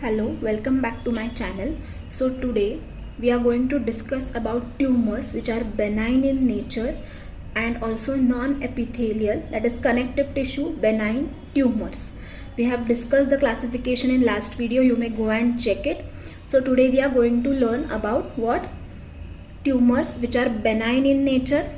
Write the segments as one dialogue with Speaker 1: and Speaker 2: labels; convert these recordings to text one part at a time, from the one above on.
Speaker 1: Hello, welcome back to my channel. So today we are going to discuss about tumors which are benign in nature and also non-epithelial, that is connective tissue benign tumors. We have discussed the classification in last video, you may go and check it. So today we are going to learn about what tumors which are benign in nature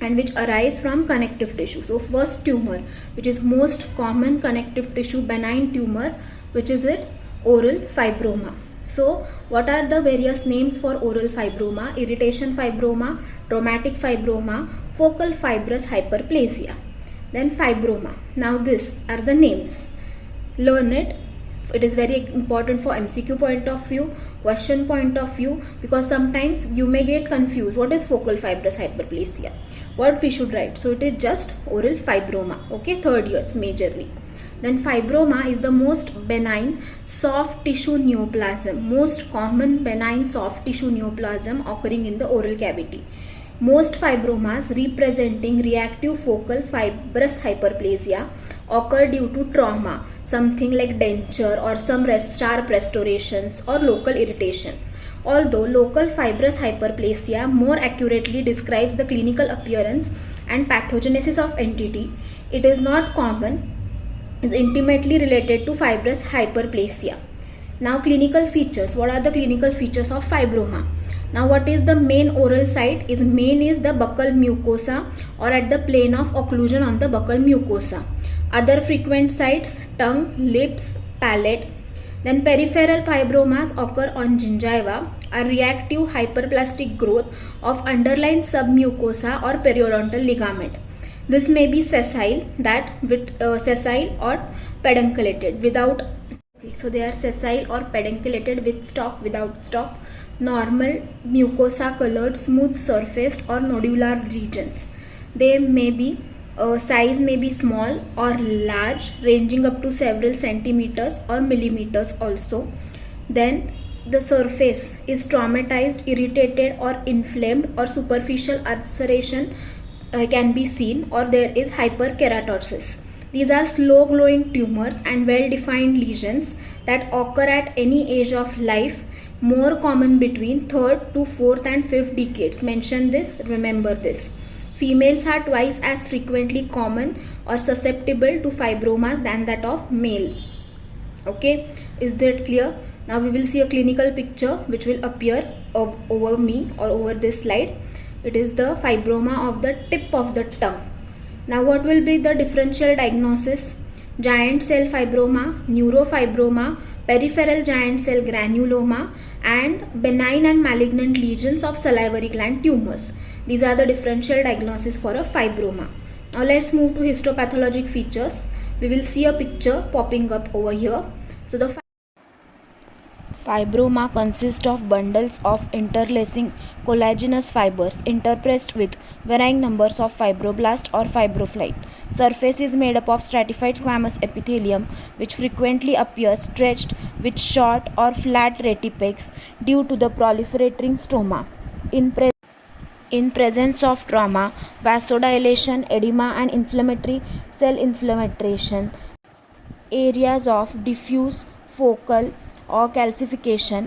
Speaker 1: and which arise from connective tissue. So first tumor, which is most common connective tissue benign tumor, which is it? Oral fibroma. So what are the various names for oral fibroma? Irritation fibroma, traumatic fibroma, focal fibrous hyperplasia. Then fibroma. Now these are the names. Learn it. It is very important for MCQ point of view, question point of view, because sometimes you may get confused. What is focal fibrous hyperplasia? What we should write? So it is just oral fibroma. Okay, third years majorly. Then fibroma is the most benign soft tissue neoplasm, most common benign soft tissue neoplasm occurring in the oral cavity. Most fibromas representing reactive focal fibrous hyperplasia occur due to trauma, something like denture or some sharp restorations or local irritation. Although local fibrous hyperplasia more accurately describes the clinical appearance and pathogenesis of entity, it is not common, is intimately related to fibrous hyperplasia. Now clinical features. What are the clinical features of fibroma? Now what is the main oral site? Main is the buccal mucosa or at the plane of occlusion on the buccal mucosa. Other frequent sites: tongue, lips, palate. Then peripheral fibromas occur on gingiva, a reactive hyperplastic growth of underlying submucosa or periodontal ligament. This may be sessile, sessile or pedunculated without. Okay, so they are sessile or pedunculated with stalk, without stalk. Normal mucosa colored, smooth surfaced or nodular regions. They may be size may be small or large, ranging up to several centimeters or millimeters also. Then the surface is traumatized, irritated or inflamed, or superficial ulceration can be seen, or there is hyperkeratosis. These are slow glowing tumors and well defined lesions that occur at any age of life, more common between 3rd to 4th and 5th decades. Mention this, remember this. Females are twice as frequently common or susceptible to fibromas than that of male. Okay, is that clear? Now we will see a clinical picture which will appear over me or over this slide. It is the fibroma of the tip of the tongue. Now what will be the differential diagnosis? Giant cell fibroma, neurofibroma, peripheral giant cell granuloma, and benign and malignant lesions of salivary gland tumors. These are the differential diagnosis for a fibroma. Now let's move to histopathologic features. We will see a picture popping up over here. So the fibroma consists of bundles of interlacing collagenous fibers interspersed with varying numbers of fibroblasts or fibroblasts. Surface is made up of stratified squamous epithelium, which frequently appears stretched with short or flat retipex due to the proliferating stroma. In presence of trauma, vasodilation, edema and inflammatory cell inflammation, areas of diffuse focal or calcification